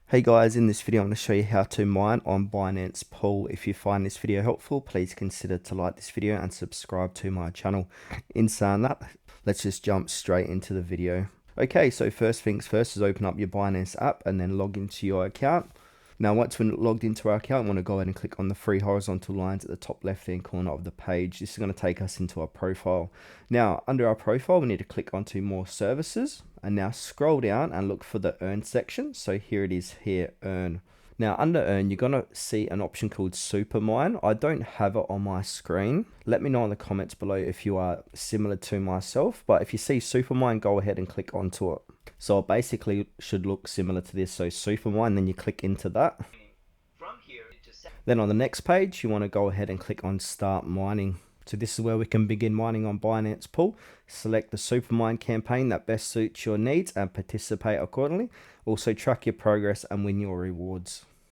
Hey guys, in this video I'm going to show you how to mine on Binance Pool. If you find this video helpful, please consider to like this video and subscribe to my channel. In saying that, let's just jump straight into the video. Okay, so first things first is open up your Binance app and then log into your account. Now once we're logged into our account, I want to go ahead and click on the three horizontal lines at the top left hand corner of the page. This is going to take us into our profile. Now under our profile, we need to click onto more services and now scroll down and look for the earn section. So here it is here, earn. Now under earn, you're going to see an option called super mine. I don't have it on my screen. Let me know in the comments below if you are similar to myself, but if you see super mine, go ahead and click onto it. So it basically should look similar to this. So super mine, then you click into that. Then on the next page, you want to go ahead and click on start mining. So this is where we can begin mining on Binance Pool. Select the super mine campaign that best suits your needs and participate accordingly. Also track your progress and win your rewards.